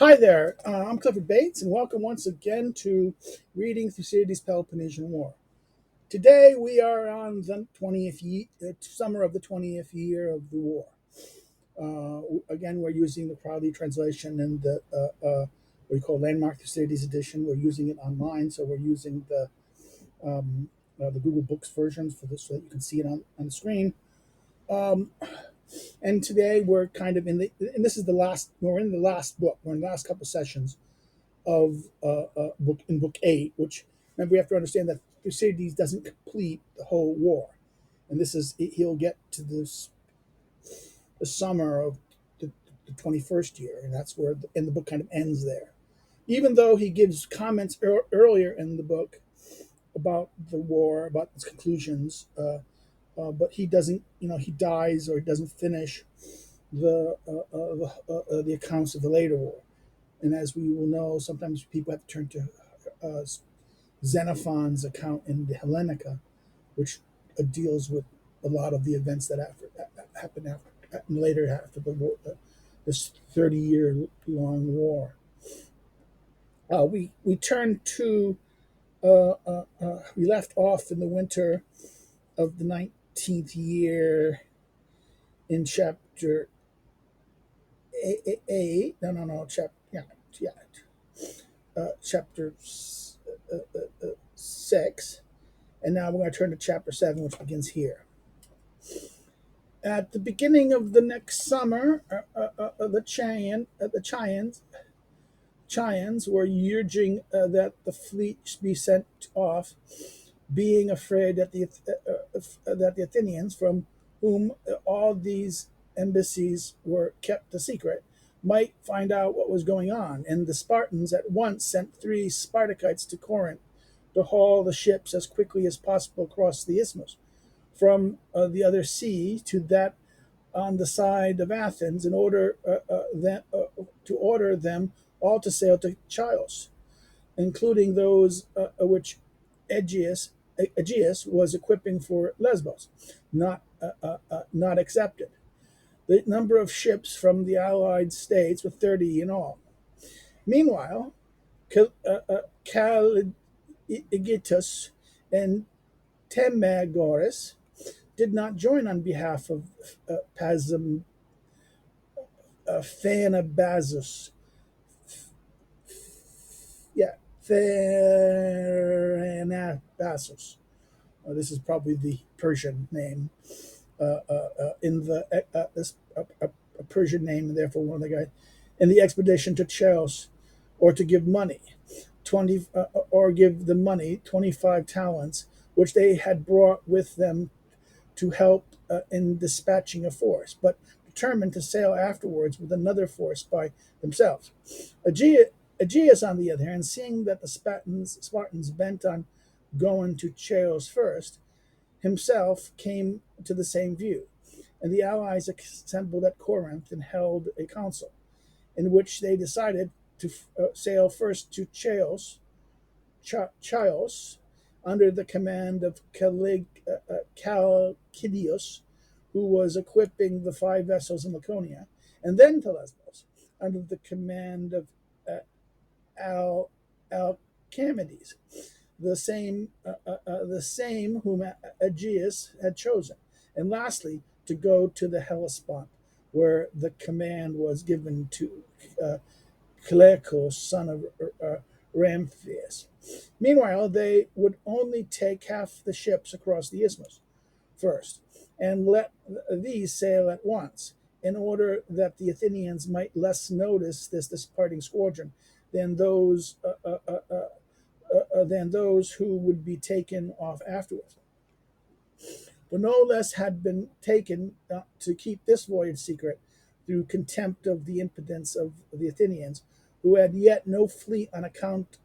Hi there, I'm Clifford Bates, and welcome once again to Reading Thucydides Peloponnesian War. Today we are on the 20th summer of the 20th year of the war. Again, we're using the Crawley translation and the what we call Landmark Thucydides edition. We're using it online, so we're using the Google Books version for this, so that you can see it on the screen. Um, and today we're kind of and this is the last. We're in the last book. We're in the last couple sessions of book 8, which remember we have to understand that Thucydides doesn't complete the whole war, and this is he'll get to the summer of the 21st year, and that's where the book kind of ends there. Even though he gives comments earlier in the book about the war, about its conclusions, but he doesn't, he dies or he doesn't finish the accounts of the later war. And as we will know, sometimes people have to turn to uh, Xenophon's account in the Hellenica, which deals with a lot of the events that happened later after the war, this 30-year-long war. We turn to we left off in the winter of the 19th year in chapter 8. No, chapter 6. And now we're going to turn to chapter 7, which begins here. At the beginning of the next summer, the Chians were urging that the fleet be sent off, being afraid that the Athenians, from whom all these embassies were kept a secret, might find out what was going on. And the Spartans at once sent 3 Spartakites to Corinth to haul the ships as quickly as possible across the isthmus from the other sea to that on the side of Athens, in order to order them all to sail to Chios, including those which Aegeus was equipping for Lesbos, not accepted. The number of ships from the allied states was 30 in all. Meanwhile, Calligetus and Temagoras did not join on behalf of Phanabazus. Yeah, Phanabazus. This is probably the Persian name. In the this a Persian name, and therefore one of the guys in the expedition to Chios, or to give money, 20 or give the money 25 talents, which they had brought with them to help in dispatching a force, but determined to sail afterwards with another force by themselves. Aegeus, on the other hand, seeing that the Spartans bent on going to Chios first, himself came to the same view, and the allies assembled at Corinth and held a council, in which they decided to sail first to Chios, under the command of Chalcidius, who was equipping the 5 vessels in Laconia, and then to Lesbos, under the command of Alcamides, the same whom Aegeus had chosen, and lastly to go to the Hellespont, where the command was given to Clearchus, son of Ramphias. Meanwhile, they would only take half the ships across the isthmus first, and let these sail at once, in order that the Athenians might less notice this departing squadron than those who would be taken off afterwards. For no less had been taken to keep this voyage secret, through contempt of the impotence of the Athenians, who had yet no fleet on account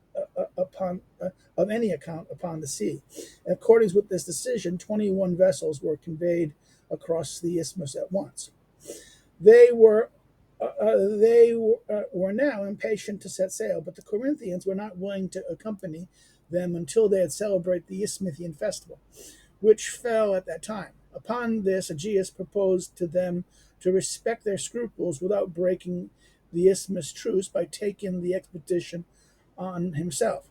of any account upon the sea. In accordance with this decision, 21 vessels were conveyed across the isthmus at once. They were now impatient to set sail, but the Corinthians were not willing to accompany them until they had celebrated the Isthmian festival, which fell at that time. Upon this, Aegeus proposed to them to respect their scruples without breaking the Isthmus truce by taking the expedition on himself.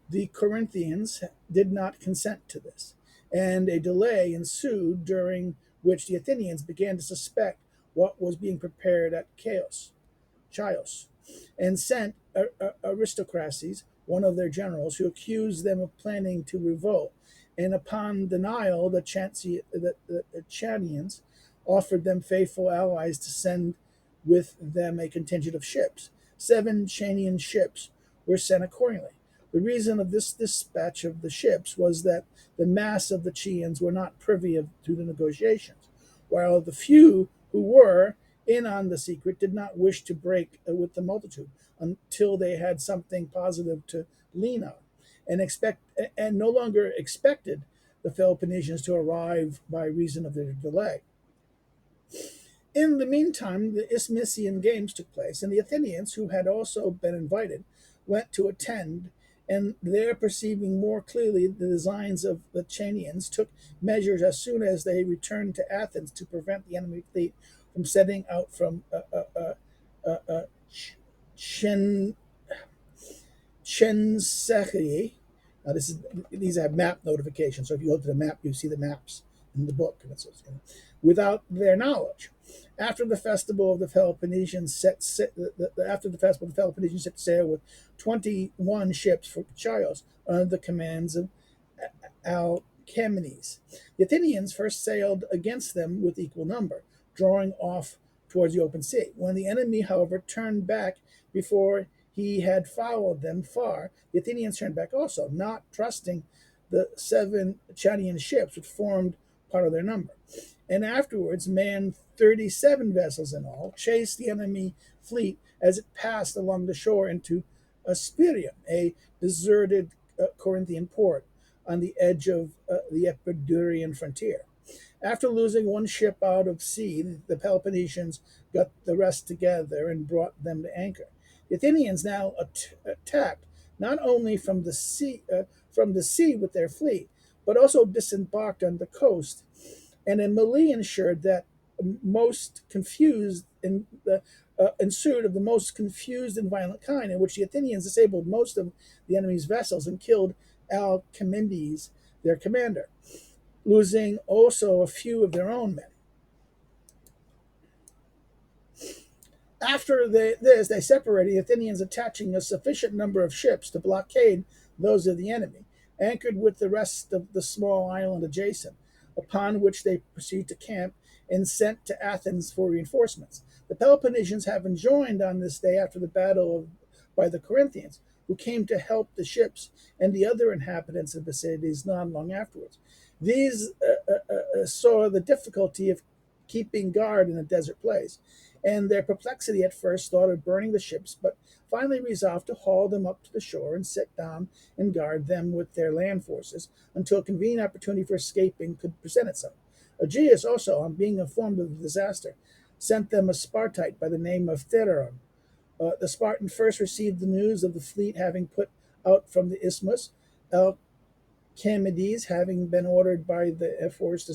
The Corinthians did not consent to this, and a delay ensued during which the Athenians began to suspect what was being prepared at Chios, and sent Aristocrates, one of their generals, who accused them of planning to revolt. And upon denial, the Chanians offered them faithful allies to send with them a contingent of ships. 7 Chanian ships were sent accordingly. The reason of this dispatch of the ships was that the mass of the Chians were not privy to the negotiations, while the few who were in on the secret did not wish to break with the multitude until they had something positive to lean on, and no longer expected the Peloponnesians to arrive by reason of their delay. In the meantime, the Isthmian games took place, and the Athenians, who had also been invited, went to attend, and there perceiving more clearly the designs of the Chanians, took measures as soon as they returned to Athens to prevent the enemy fleet from setting out from Chen Chensechei. These have map notifications. So if you go to the map, you see the maps in the book, and without their knowledge. After the festival of the Peloponnesians set sail with 21 ships for Chios under the commands of Alcamenes. The Athenians first sailed against them with equal number, drawing off towards the open sea. When the enemy, however, turned back before he had followed them far, the Athenians turned back also, not trusting the 7 Chanian ships, which formed part of their number, and afterwards manned 37 vessels in all, chased the enemy fleet as it passed along the shore into Aspirium, a deserted Corinthian port on the edge of the Epidaurian frontier. After losing one ship out of sea, the Peloponnesians got the rest together and brought them to anchor. The Athenians now attacked not only from the sea with their fleet, but also disembarked on the coast, and a melee ensued that most confused in the ensued of the most confused and violent kind, in which the Athenians disabled most of the enemy's vessels and killed Alcamenes, their commander, losing also a few of their own men. After this, they separated, the Athenians attaching a sufficient number of ships to blockade those of the enemy, anchored with the rest of the small island adjacent, upon which they proceeded to camp and sent to Athens for reinforcements. The Peloponnesians having joined on this day after the battle by the Corinthians, who came to help the ships and the other inhabitants of the cities not long afterwards. These saw the difficulty of keeping guard in a desert place, and their perplexity at first thought of burning the ships, but finally resolved to haul them up to the shore and sit down and guard them with their land forces until a convenient opportunity for escaping could present itself. Aegeus also, on being informed of the disaster, sent them a Spartite by the name of Theron. The Spartan first received the news of the fleet having put out from the Isthmus, Alcamenes having been ordered by the Ephors to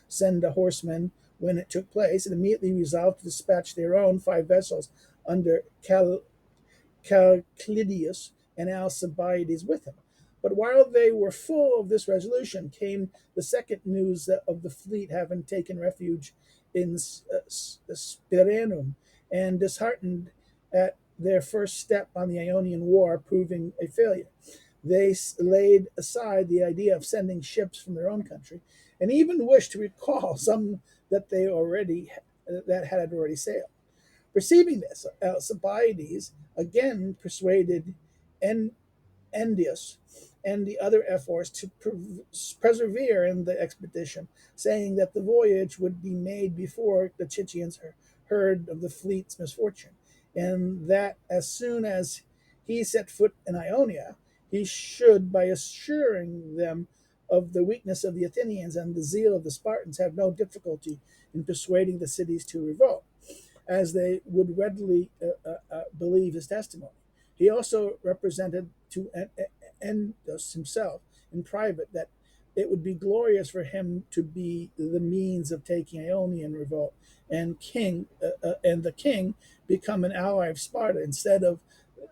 send a horseman when it took place, and immediately resolved to dispatch their own 5 vessels under Calclidius and Alcibiades with him. But while they were full of this resolution, came the second news of the fleet having taken refuge in Spirennum, and disheartened at their first step on the Ionian War proving a failure, they laid aside the idea of sending ships from their own country, and even wished to recall some that had already sailed. Perceiving this, Alcibiades again persuaded Endius and the other ephors to persevere in the expedition, saying that the voyage would be made before the Chichians heard of the fleet's misfortune, and that as soon as he set foot in Ionia, he should, by assuring them of the weakness of the Athenians and the zeal of the Spartans, have no difficulty in persuading the cities to revolt, as they would readily believe his testimony. He also represented to Endius himself in private that it would be glorious for him to be the means of taking Ionian revolt, and the king become an ally of Sparta instead of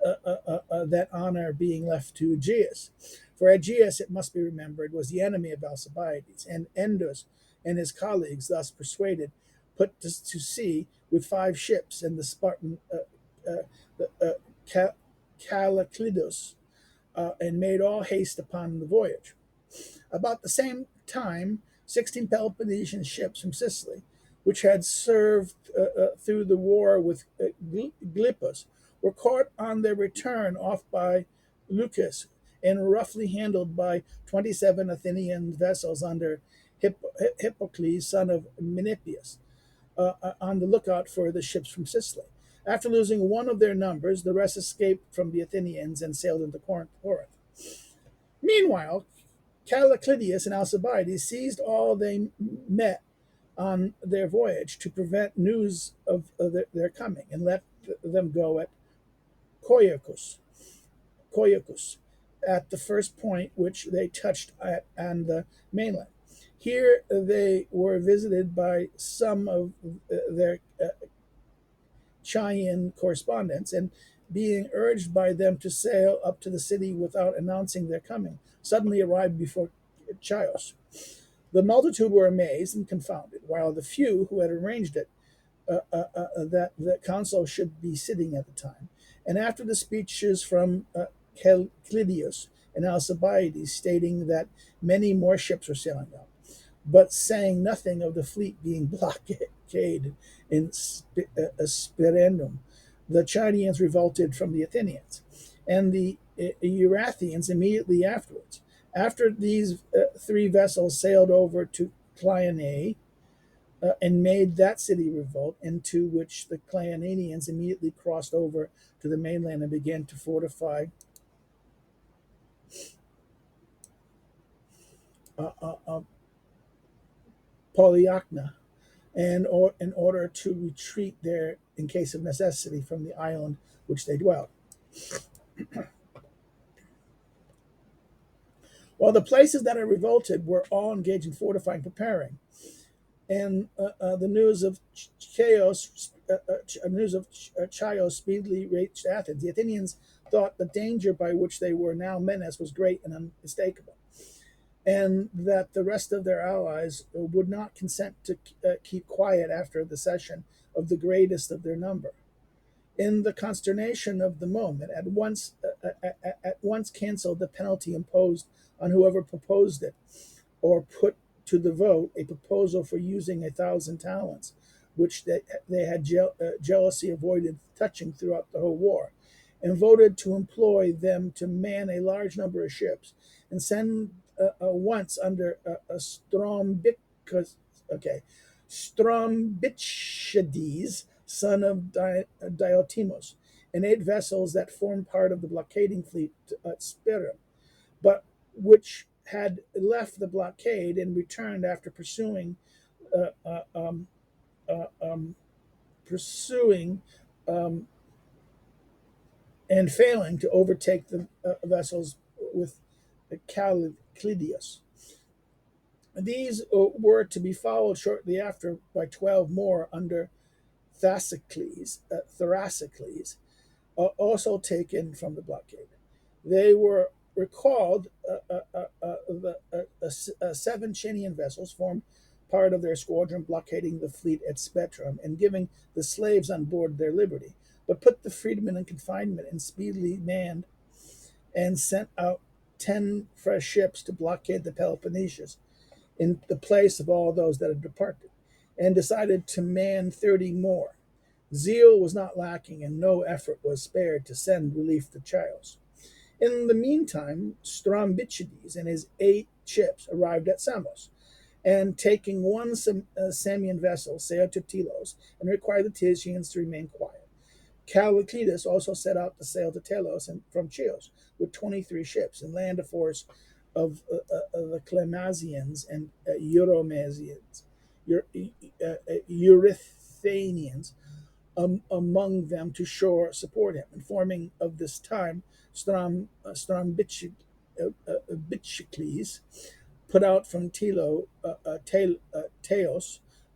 that honor being left to Aegeus. For Aegeus, it must be remembered, was the enemy of Alcibiades, and Endos and his colleagues, thus persuaded, put to sea with 5 ships and the Spartan Calliclidos, and made all haste upon the voyage. About the same time, 16 Peloponnesian ships from Sicily, which had served through the war with Glypus, were caught on their return off by Leucas and roughly handled by 27 Athenian vessels under Hippocles, son of Menippus, on the lookout for the ships from Sicily. After losing one of their numbers, the rest escaped from the Athenians and sailed into Corinth. Meanwhile, Calliclidius and Alcibiades seized all they met on their voyage to prevent news of their coming, and let them go at Koyakos, at the first point which they touched at on the mainland. Here they were visited by some of their Chian correspondents, and being urged by them to sail up to the city without announcing their coming, suddenly arrived before Chios. The multitude were amazed and confounded, while the few who had arranged it that the consul should be sitting at the time. And after the speeches from Calclidius and Alcibiades stating that many more ships were sailing out, but saying nothing of the fleet being blockaded in Spirendum, the Chinese revolted from the Athenians, and the Eurathians immediately afterwards. After these 3 vessels sailed over to Cleonae, and made that city revolt, into which the Cleonanians immediately crossed over to the mainland and began to fortify Polyachna, and in order to retreat there in case of necessity from the island which they dwelt. While the places that are revolted were all engaged in fortifying, preparing, and the news of Chios speedily reached Athens, the Athenians thought the danger by which they were now menaced was great and unmistakable, and that the rest of their allies would not consent to keep quiet after the cession of the greatest of their number. In the consternation of the moment, at once canceled the penalty imposed on whoever proposed it, or put to the vote a proposal for using 1,000 talents, which they had jealously avoided touching throughout the whole war, and voted to employ them to man a large number of ships and send once under Strombichides, son of Diotimos, and 8 vessels that formed part of the blockading fleet at Spira, but which had left the blockade and returned after uh, uh, um, pursuing and failing to overtake the vessels with Calclidius. These were to be followed shortly after by 12 more under Therasicles, also taken from the blockade. They were recalled. The 7 Chenian vessels formed part of their squadron, blockading the fleet at Spectrum and giving the slaves on board their liberty, but put the freedmen in confinement and speedily manned and sent out 10 fresh ships to blockade the Peloponnesus in the place of all those that had departed, and decided to man 30 more. Zeal was not lacking, and no effort was spared to send relief to Chios. In the meantime, Strombichides and his 8 ships arrived at Samos, and taking one Samian vessel, sailed to Telos, and required the Thesians to remain quiet. Calliclitus also set out to sail to Telos and from Chios with 23 ships, and land a force of the Clemasians and Eurythanians among them to support him, informing of this time Strombichicles put out from Teos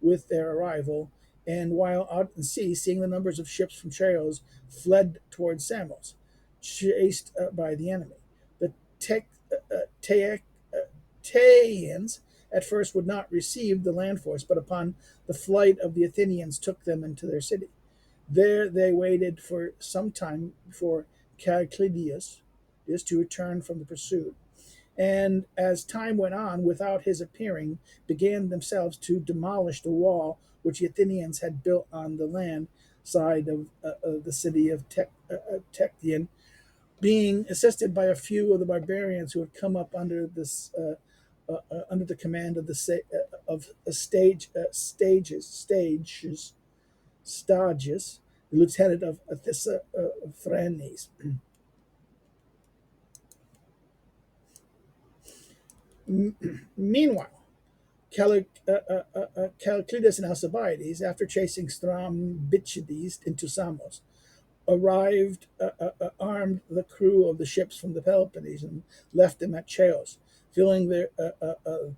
with their arrival and while out at sea, seeing the numbers of ships from Chios, fled towards Samos, chased by the enemy. The Te- Te- Taeans at first would not receive the land force, but upon the flight of the Athenians took them into their city. There they waited for some time before Calclidius is to return from the pursuit, and as time went on, without his appearing, began themselves to demolish the wall which the Athenians had built on the land side of the city of Tectian, being assisted by a few of the barbarians who had come up under this under the command of Stages, the lieutenant of Thisaphernes. Meanwhile, Calclitus and Alcibiades, after chasing Strambichides into Samos, arrived, armed the crew of the ships from the Peloponnese, and left them at Chios, filling their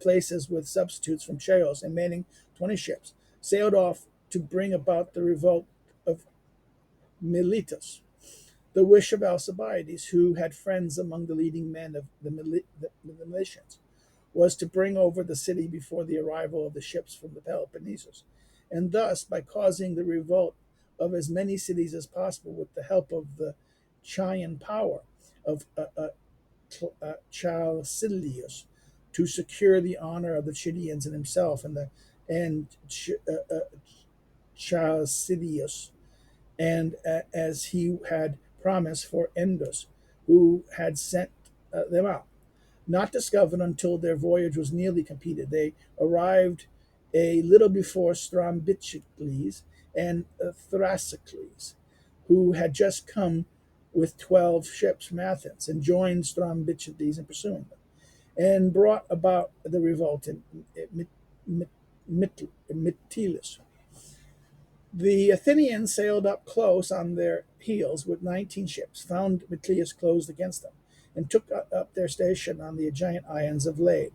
places with substitutes from Chios, and manning 20 ships, sailed off to bring about the revolt of Miletus. The wish of Alcibiades, who had friends among the leading men of the militians, was to bring over the city before the arrival of the ships from the Peloponnesus, and thus, by causing the revolt of as many cities as possible with the help of the Chian power of Chalcidius, to secure the honor of the Chidians and himself, and Chalcidius, and as he had promised for Endus, who had sent them out. Not discovered until their voyage was nearly completed, they arrived a little before Strambicicles and Thrasicles, who had just come with 12 ships from Athens, and joined Strambicicles in pursuing them, and brought about the revolt in Mytilus. The Athenians sailed up close on their heels with 19 ships, found Mytilus closed against them, and took up their station on the giant islands of Ladi.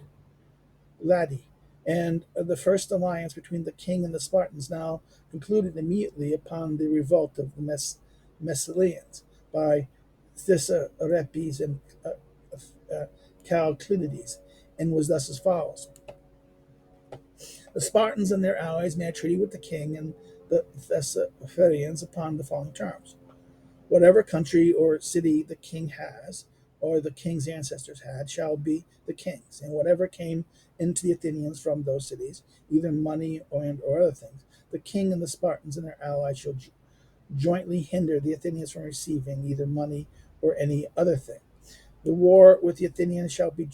And the first alliance between the king and the Spartans now concluded immediately upon the revolt of the Messalians by Thisarepes and Calclidides, and was thus as follows. The Spartans and their allies made a treaty with the king and the Thessalians upon the following terms: whatever country or city the king has, or the king's ancestors had, shall be the king's, and whatever came into the Athenians from those cities, either money or other things, the king and the Spartans and their allies shall jointly hinder the Athenians from receiving either money or any other thing. The war with the Athenians shall be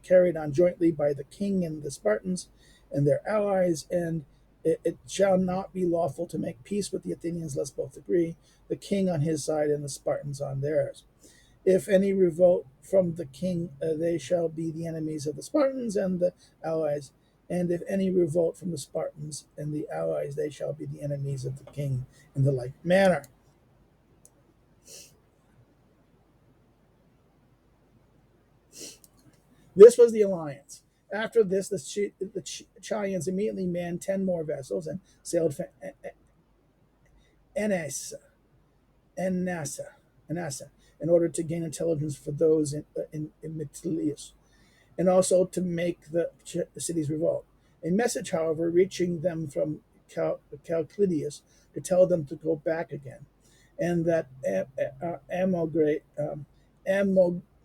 carried on jointly by the king and the Spartans and their allies, and it shall not be lawful to make peace with the Athenians lest both agree, the king on his side and the Spartans on theirs. If any revolt from the king, they shall be the enemies of the Spartans and the allies. And if any revolt from the Spartans and the allies, they shall be the enemies of the king in the like manner. This was the alliance. After this, the Chians immediately manned 10 more vessels and sailed for Enasa, Enasa, Enasa, in order to gain intelligence for those in Mytilus, and also to make the city's revolt. A message, however, reaching them from Calclidius to tell them to go back again, and that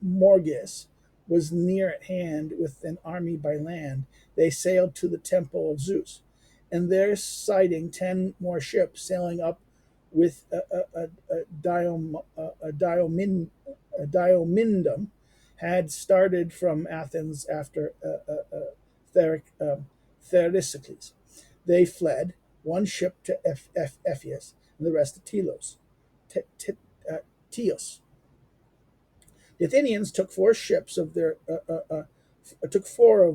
Amorges was near at hand with an army by land, they sailed to the temple of Zeus, and there sighting 10 more ships sailing up with Diomindum, had started from Athens after Thericles. They fled, one ship to Ephesus, and the rest to Teos. The Athenians took four of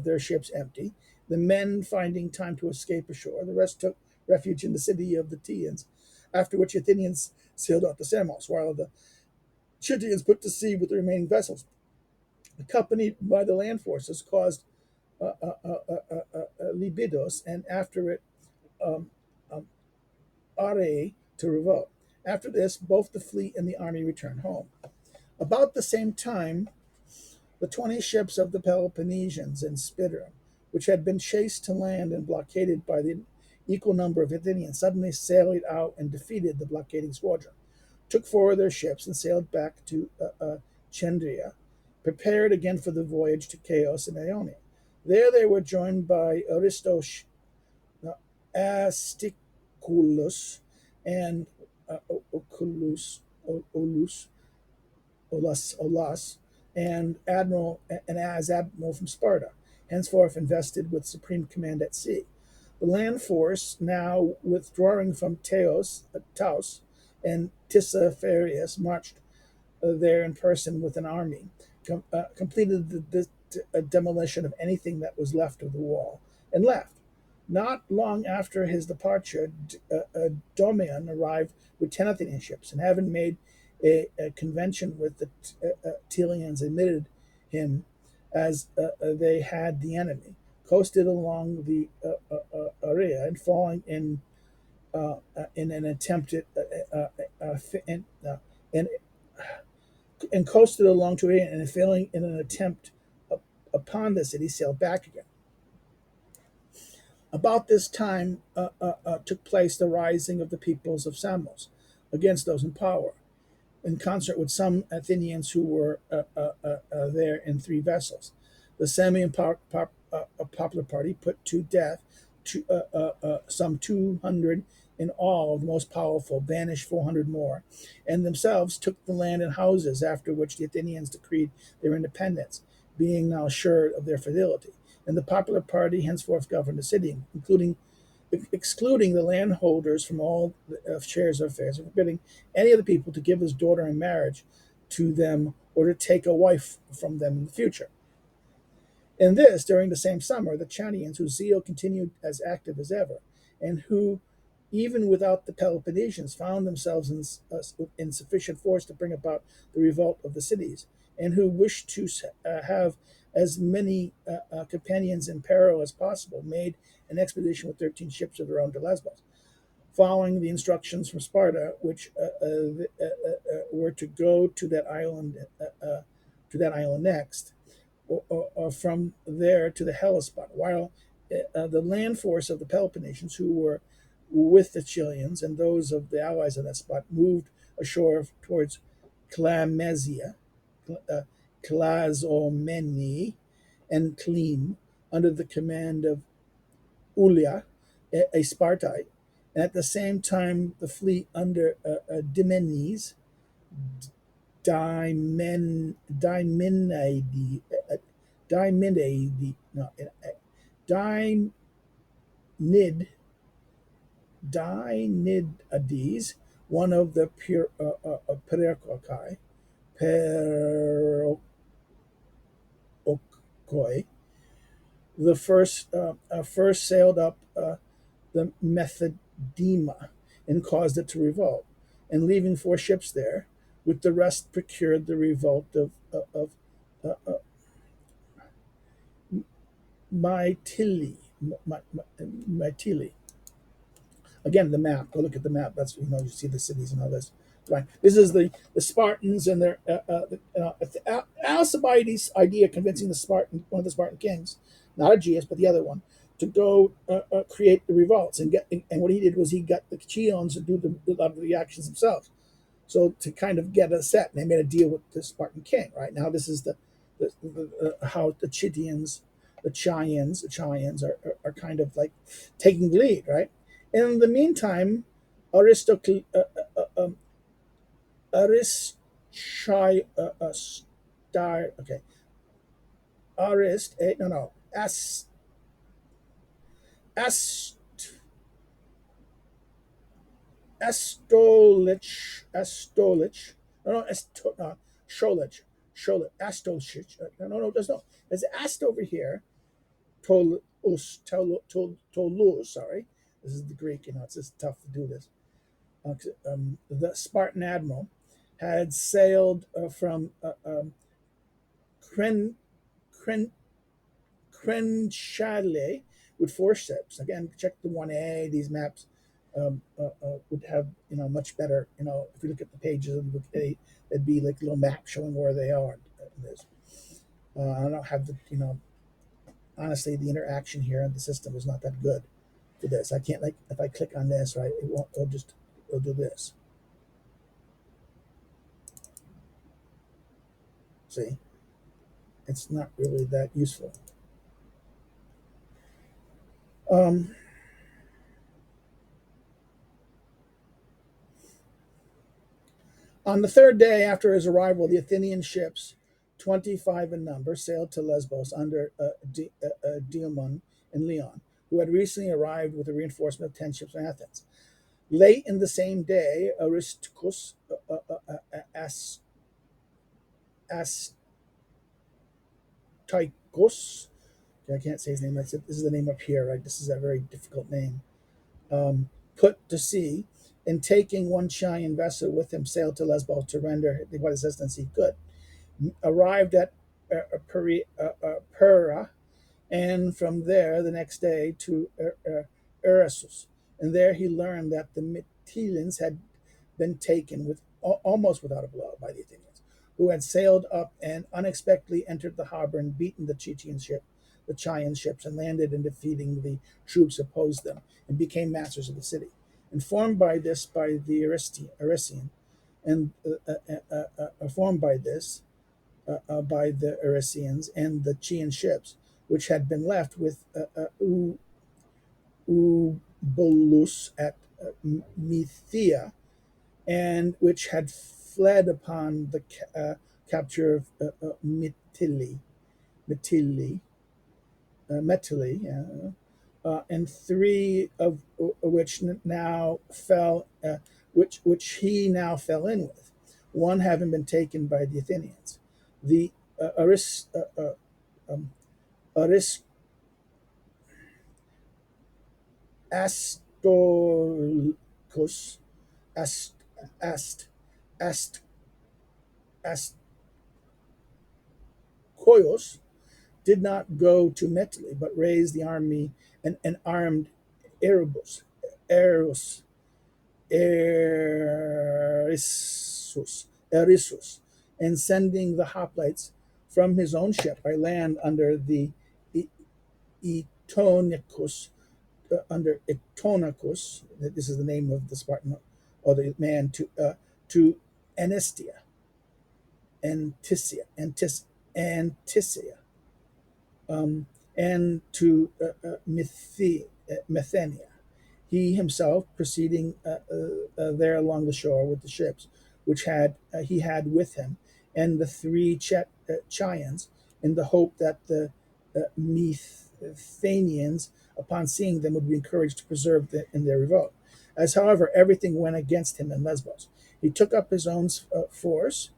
their ships empty. The men finding time to escape ashore, the rest took refuge in the city of the Teans. After which the Athenians sailed out to Samos, while the Chittians put to sea with the remaining vessels, accompanied by the land forces, caused Libidos, and after it Are to revolt. After this, both the fleet and the army returned home. About the same time, the 20 ships of the Peloponnesians in Spitter, which had been chased to land and blockaded by the equal number of Athenians, suddenly sailed out and defeated the blockading squadron, took four of their ships, and sailed back to Chendria, prepared again for the voyage to Chios and Ionia. There they were joined by Asticulus and Olus, Olas, and as admiral from Sparta, henceforth invested with supreme command at sea. The land force, now withdrawing from Taos, and Tissapherus, marched there in person with an army, completed the demolition of anything that was left of the wall, and left. Not long after his departure, Domian arrived with 10 Athenian ships, and having made a convention with the Telians, admitted him as they had the enemy, coasted along the area, and falling in an attempted in, in and coasted along to it, and failing in an attempt upon the city, sailed back again. About this time took place the rising of the peoples of Samos against those in power, in concert with some Athenians who were there in three vessels. The Samian popular party put to death some 200 in all of the most powerful, banished 400 more, and themselves took the land and houses, after which the Athenians decreed their independence, being now assured of their fidelity. And the popular party henceforth governed the city, excluding the landholders from all shares of affairs, and forbidding any of the people to give his daughter in marriage to them or to take a wife from them in the future. In this, during the same summer, the Chanians, whose zeal continued as active as ever, and who, even without the Peloponnesians, found themselves in sufficient force to bring about the revolt of the cities, and who wished to have as many companions in peril as possible, made an expedition with 13 ships of their own to Lesbos, following the instructions from Sparta, which were to go to that island next, or from there to the Hellespont, while the land force of the Peloponnesians, who were with the Chileans and those of the allies on that spot, moved ashore towards Clamesia, Clazomene, and Cleme, under the command of Ulia, a Spartite, and at the same time the fleet under Dimenes, Dimenade, Dimenade, no, Dimid, Dinidades, one of the Perioci, the first sailed up the Methodema and caused it to revolt, and leaving four ships there, with the rest procured the revolt of Mytilene. Mytilene. Again, the map. Go look at the map. That's, you see the cities and all this. Right. This is the Spartans and their Alcibiades' idea, convincing one of the Spartan kings, not Aegeus, but the other one, to go create the revolts and what he did was he got the Chians to do a lot of the actions themselves. So to kind of get a set, and they made a deal with the Spartan king. Right now, this is how the Chians are kind of like taking the lead. Right. In the meantime, Aristotle. Okay, Arist, no, no, Ast, Astolich, no, no, Sholich, Astolich, no, there's no, there's Ast over here, Tolus, sorry, this is the Greek, it's just tough to do this. The Spartan admiral had sailed from Cren, Crenchale with four ships. Again, check the 1A, these maps. would have much better. If you look at the pages of the book 8, it'd be like a little map showing where they are in this. I don't have the honestly the interaction here in the system is not that good for this. I can't like if I click on this right, it won't. It'll do this. See, it's not really that useful. Um, on the third day after his arrival, the Athenian ships, 25 in number, sailed to Lesbos under Diomon and Leon, who had recently arrived with a reinforcement of 10 ships from Athens. Late in the same day, Aristarchus, Astychus, I can't say his name. This is the name up here, right? This is a very difficult name. Put to sea, and taking one Chian vessel with him, sailed to Lesbos to render what assistance he could. Arrived at Pera, and from there the next day to Eresus. And there he learned that the Mytilenes had been taken with almost without a blow by the Athenians, who had sailed up and unexpectedly entered the harbor and beaten the Chian ships, and landed and defeating the troops opposed them, and became masters of the city. Informed by this by the Arician, and informed by this by the Aricians and the Chian ships, which had been left with Eubulus at Mythia, and which had fled upon the capture of Metili, and three of which now fell, which he now fell in with, one having been taken by the Athenians. The Aris Astoricus Ast Ast Ast Astkoios did not go to Metli, but raised the army and armed Erebus, Eros, Erissus, and sending the hoplites from his own ship by land under the Etonicus, this is the name of the Spartan or the man, to Anistia, Antisea, and to Methania. He himself proceeding there along the shore with the ships, which he had with him, and the three Chians, in the hope that the Methanians, upon seeing them, would be encouraged to persevere in their revolt. As, however, everything went against him in Lesbos, he took up his own force.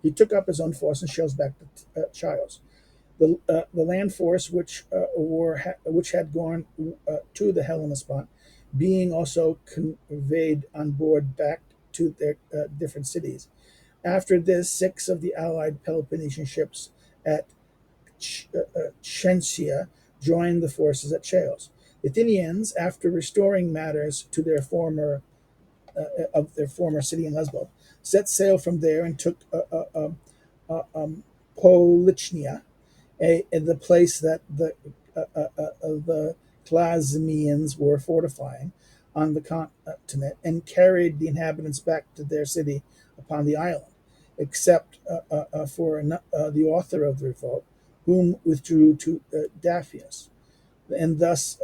He took up his own force and sails back to Chios. The land force which had gone to the Hellespont, being also conveyed on board back to their different cities. After this, 6 of the allied Peloponnesian ships at Chensia joined the forces at Chios. The Athenians, after restoring matters to their former city in Lesbos, set sail from there and took Polychnia, the place that the Clazemians were fortifying on the continent, and carried the inhabitants back to their city upon the island, except for the author of the revolt, whom withdrew to Daphius, and thus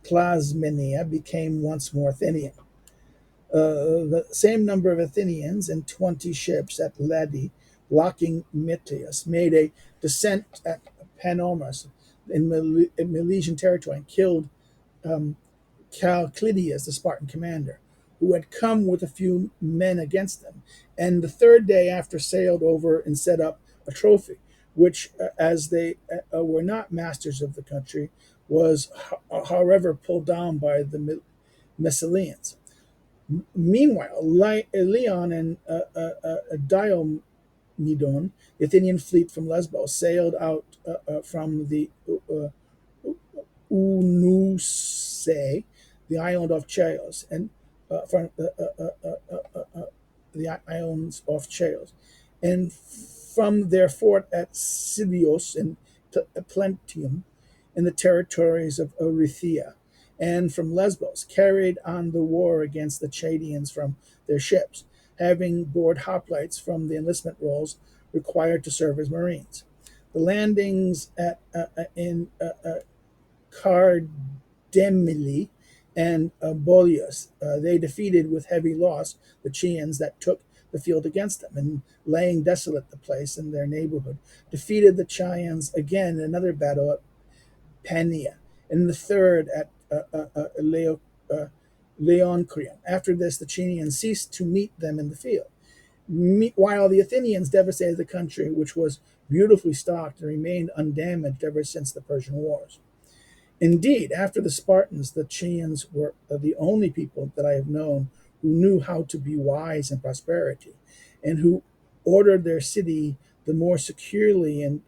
Clazmenia became once more Athenian. The same number of Athenians and 20 ships at Ladi, blocking Mytilus, made a descent at Panomas in Milesian territory, and killed Calclidius, the Spartan commander, who had come with a few men against them, and the third day after sailed over and set up a trophy, which, as they were not masters of the country, was, however, pulled down by the Messalians. Meanwhile, Leon and Diomedon, the Athenian fleet from Lesbos, sailed out from the say, the island of Chios, and from the islands of Chios, and from their fort at Silios and Plentium in the territories of Erythea, and from Lesbos, carried on the war against the Chadians from their ships, having board hoplites from the enlistment rolls required to serve as marines. The landings in Cardemili and Boleus, they defeated with heavy loss the Chians that took the field against them, and laying desolate the place and their neighborhood, defeated the Chians again in another battle at Pania, and the third at Leoncrium. After this, the Chians ceased to meet them in the field. While the Athenians devastated the country, which was beautifully stocked and remained undamaged ever since the Persian Wars. Indeed, after the Spartans, the Chians were the only people that I have known who knew how to be wise in prosperity, and who ordered their city the more securely and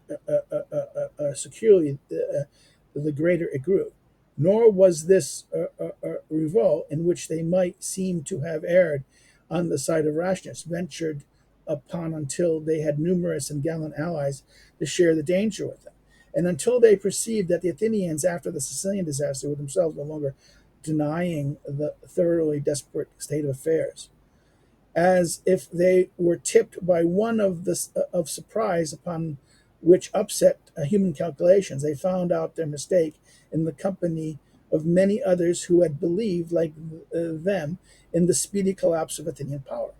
the greater it grew. Nor was this a revolt in which they might seem to have erred on the side of rashness, ventured upon until they had numerous and gallant allies to share the danger with them, and until they perceived that the Athenians, after the Sicilian disaster, were themselves no longer denying the thoroughly desperate state of affairs, as if they were tipped by one of surprise, upon which upset human calculations. They found out their mistake in the company of many others who had believed, like them, in the speedy collapse of Athenian power.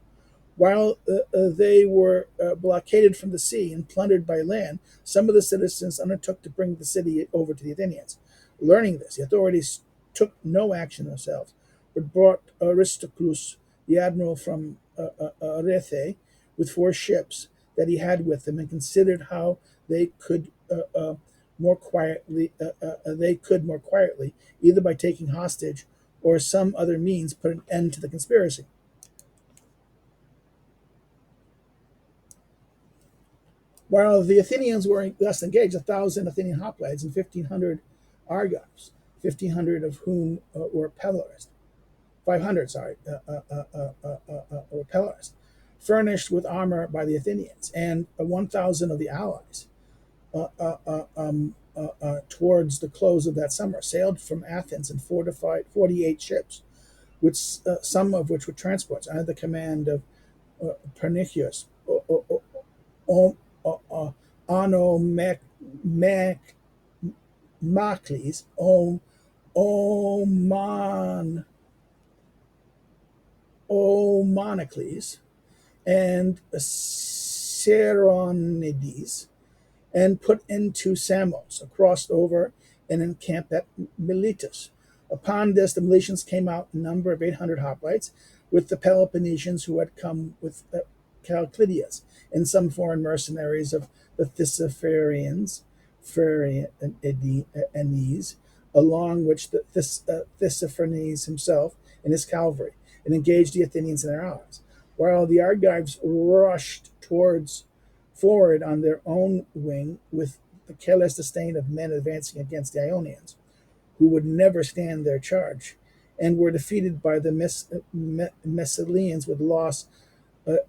While they were blockaded from the sea and plundered by land, some of the citizens undertook to bring the city over to the Athenians. Learning this, the authorities took no action themselves, but brought Aristoclus, the admiral from Rethe, with 4 ships that he had with him, and considered how they could more quietly, either by taking hostage or some other means, put an end to the conspiracy. While the Athenians were thus engaged, 1,000 Athenian hoplites and 1,500 Argives, 1,500 of whom were Pelorist, 500, were Pelorist, furnished with armor by the Athenians, and 1,000 of the allies, towards the close of that summer, sailed from Athens in 48 ships, which some of which were transports under the command of Pernicius, Onomacles, Omonocles, and Seronides, and put into Samos, crossed over and encamped at Miletus. Upon this, the Miletians came out in number of 800 hoplites, with the Peloponnesians who had come with Calclidius, and some foreign mercenaries of the Thysapharians, along which the Thysaphranes himself and his cavalry, and engaged the Athenians and their allies, while the Argives rushed forward on their own wing, with the careless disdain of men advancing against the Ionians, who would never stand their charge, and were defeated by the Messalians with loss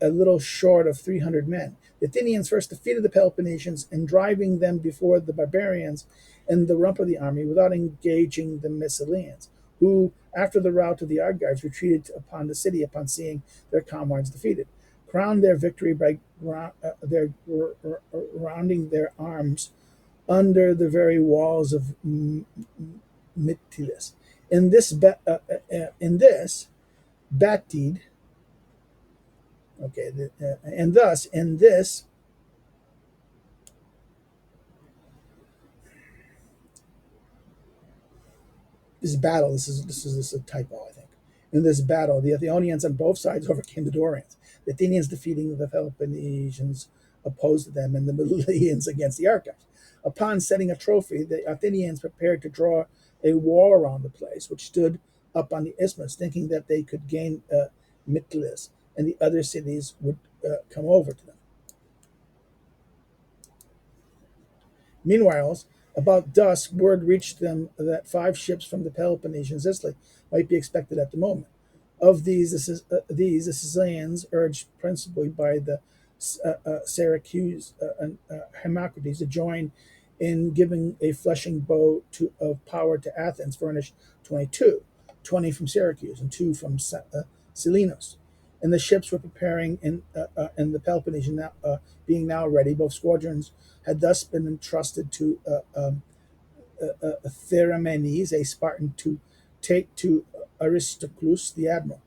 a little short of 300 men. The Athenians first defeated the Peloponnesians, and driving them before the barbarians in the rump of the army, without engaging the Messalians, who, after the rout of the Argives, retreated upon the city upon seeing their comrades defeated, crowned their victory by rounding their arms under the very walls of Mytilus. In this Batid, and thus in this battle, this is a typo, I think. In this battle, the Ionians on both sides overcame the Dorians. The Athenians defeating the Peloponnesians opposed them, and the Melians against the Argives. Upon setting a trophy, the Athenians prepared to draw a wall around the place, which stood up on the isthmus, thinking that they could gain Mytilus, and the other cities would come over to them. Meanwhile, About dusk, word reached them that 5 ships from the Peloponnese and Sicily might be expected at the moment. Of these, the Sicilians, urged principally by the Syracuse Hermocrates to join in giving a fleshing bow of power to Athens, furnished 22, 20 from Syracuse and 2 from Selinus. And the ships were preparing in the Peloponnesian, being now ready. Both squadrons had thus been entrusted to Theramenes, a Spartan, to take to Aristoclus, the admiral.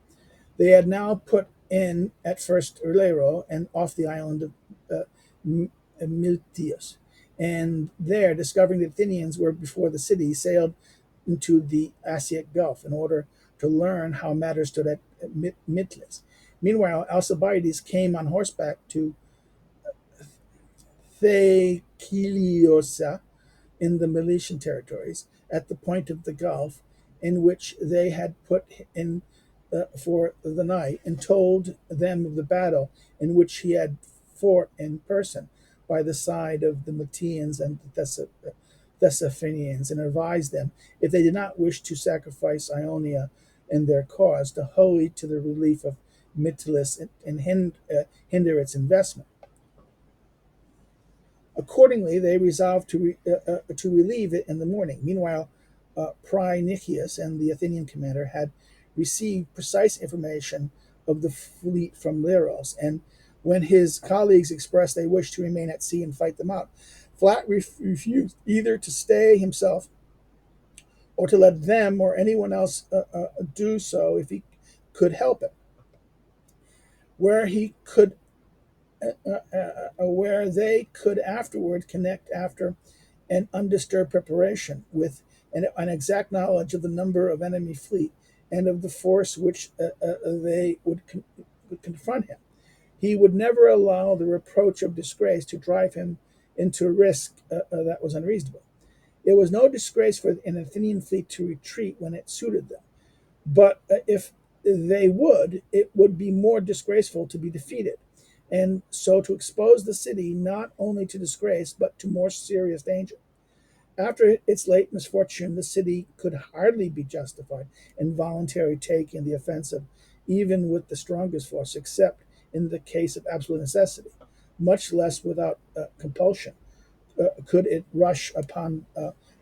They had now put in at first Lero and off the island of Miltius, and there, discovering the Athenians were before the city, sailed into the Asiatic Gulf in order to learn how matters stood at Mytilus. Meanwhile, Alcibiades came on horseback to Theciliosa in the Milesian territories, at the point of the Gulf, in which they had put in for the night, and told them of the battle in which he had fought in person by the side of the Metians and the Thessalonians, and advised them, if they did not wish to sacrifice Ionia in their cause, to hurry to the relief of Mytilus and hinder its investment. Accordingly, they resolved to relieve it in the morning. Meanwhile, Phrynichus and the Athenian commander had received precise information of the fleet from Leros, and when his colleagues expressed they wished to remain at sea and fight them out, Flat refused either to stay himself or to let them or anyone else do so if he could help it. Where he could where they could afterward connect after an undisturbed preparation with an exact knowledge of the number of enemy fleet and of the force which they would confront him. He would never allow the reproach of disgrace to drive him into a risk that was unreasonable. It was no disgrace for an Athenian fleet to retreat when it suited them, but if they would, it would be more disgraceful to be defeated, and so to expose the city not only to disgrace but to more serious danger. After its late misfortune, the city could hardly be justified in voluntarily taking the offensive, even with the strongest force, except in the case of absolute necessity. Much less without compulsion could it rush upon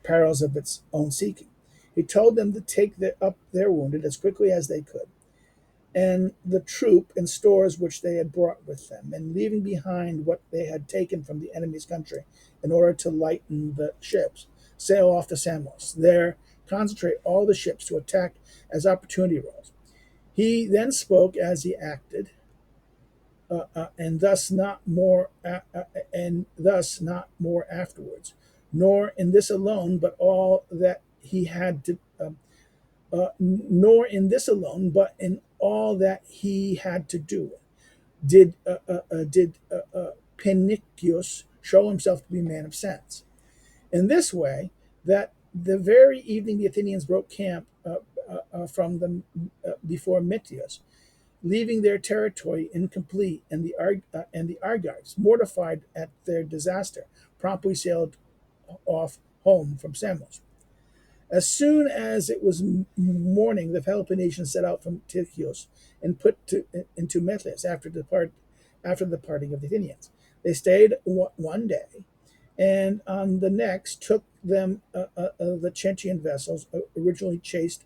perils of its own seeking. He told them to take up their wounded as quickly as they could, and the troop and stores which they had brought with them, and leaving behind what they had taken from the enemy's country in order to lighten the ships, sail off to Samos. There concentrate all the ships to attack as opportunity arose. He then spoke as he acted, and thus not more afterwards. Nor in this alone, but all that he had to. Nor in this alone, but in all that he had to do, did Penicius show himself to be a man of sense. In this way, that the very evening the Athenians broke camp from them before Mytilus, leaving their territory incomplete, and the Argives, mortified at their disaster, promptly sailed off home from Samos. As soon as it was morning, the Peloponnesians set out from Tychios and into Methlus after the parting of the Athenians. They stayed one day, and on the next took them the Chenchian vessels originally chased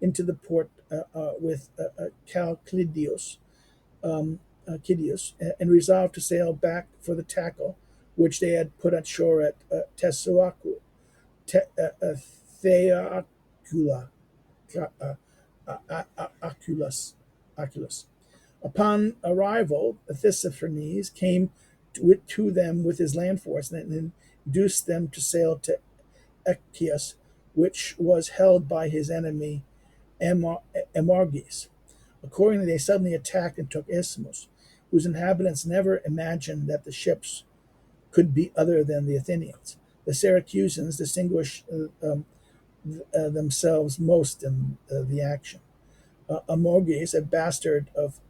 into the port with Chalcidius, and resolved to sail back for the tackle which they had put on shore at Theoacula. Oculus. Upon arrival, Tissaphernes came to them with his land force and induced them to sail to Echius, which was held by his enemy Emarges. Accordingly, they suddenly attacked and took Isthmus, whose inhabitants never imagined that the ships could be other than the Athenians. The Syracusans distinguished themselves most in the action. Amorges, a bastard of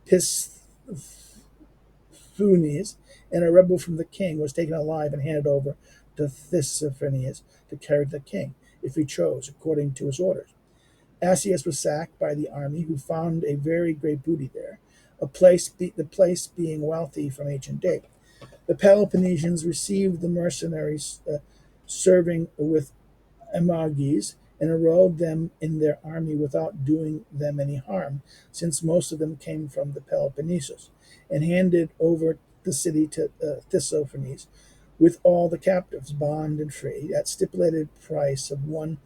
Pisthunes and a rebel from the king, was taken alive and handed over to Tissaphernes to carry the king, if he chose, according to his orders. Asius was sacked by the army, who found a very great booty there, the place being wealthy from ancient date. The Peloponnesians received the mercenaries serving with Amages and enrolled them in their army without doing them any harm, since most of them came from the Peloponnesus, and handed over the city to Tissaphernes with all the captives, bond and free, at stipulated price of 1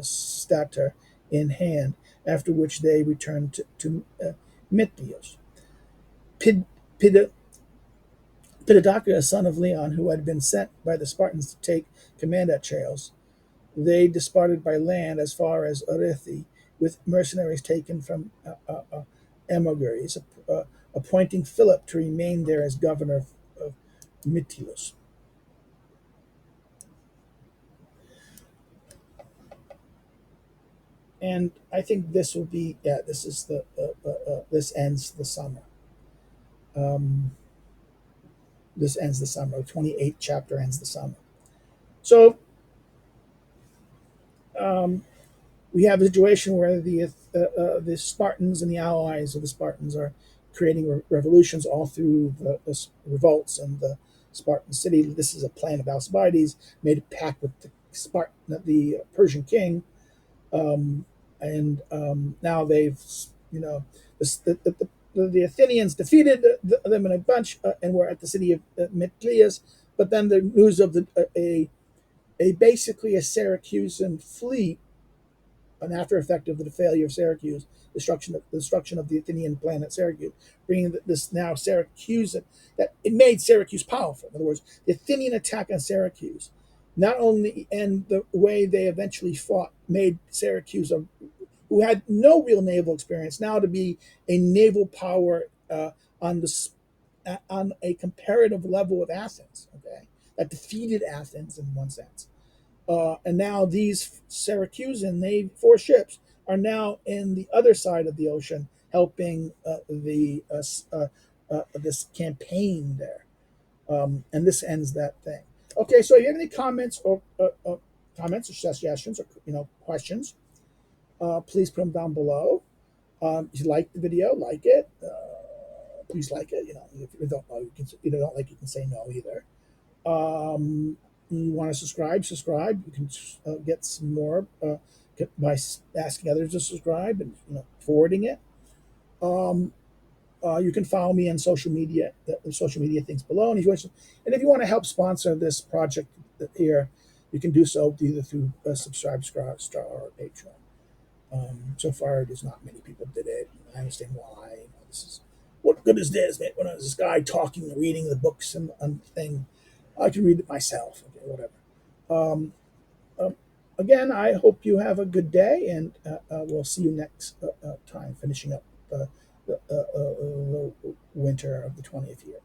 stater in hand, after which they returned to Mytios. Pid, Pid, Pittodocus, son of Leon, who had been sent by the Spartans to take command at Chios, they departed by land as far as Orethi, with mercenaries taken from Amogeres, appointing Philip to remain there as governor of Mytilus. And I think this will be, yeah, this is this ends the summer. Um, this ends the summer. The 28th chapter ends the summer. So um, we have a situation where the Spartans and the allies of the Spartans are creating revolutions all through the revolts in the Spartan city. This is a plan of Alcibiades, made a pact with the Persian king, and now they've, you know, the Athenians defeated them in a bunch and were at the city of Mytilus. But then the news of a basically a Syracusan fleet, an after effect of the failure of Syracuse, the destruction of the Athenian plan at Syracuse, bringing this now Syracusan, that it made Syracuse powerful. In other words, the Athenian attack on Syracuse, not only and the way they eventually fought, made Syracuse, who had no real naval experience, now to be a naval power on the on a comparative level with Athens. Okay, that defeated Athens in one sense. And now these Syracusan 4 ships are now in the other side of the ocean, helping this campaign there. And this ends that thing. Okay, so if you have any comments or suggestions or questions, please put them down below. If you like the video, like it. Please like it. If you don't know, you don't like, you can say no either. You want to subscribe. You can get some more by asking others to subscribe and forwarding it. You can follow me on social media, the social media things below. And if you want to help sponsor this project here, you can do so either through a Subscribe Star or Patreon. So far, there's not many people did it. I understand why. This is, what good is this, man? When is this guy talking, reading the books and thing? I can read it myself. Okay, whatever. Um, Again, I hope you have a good day, and we'll see you next time, finishing up the winter of the 20th year.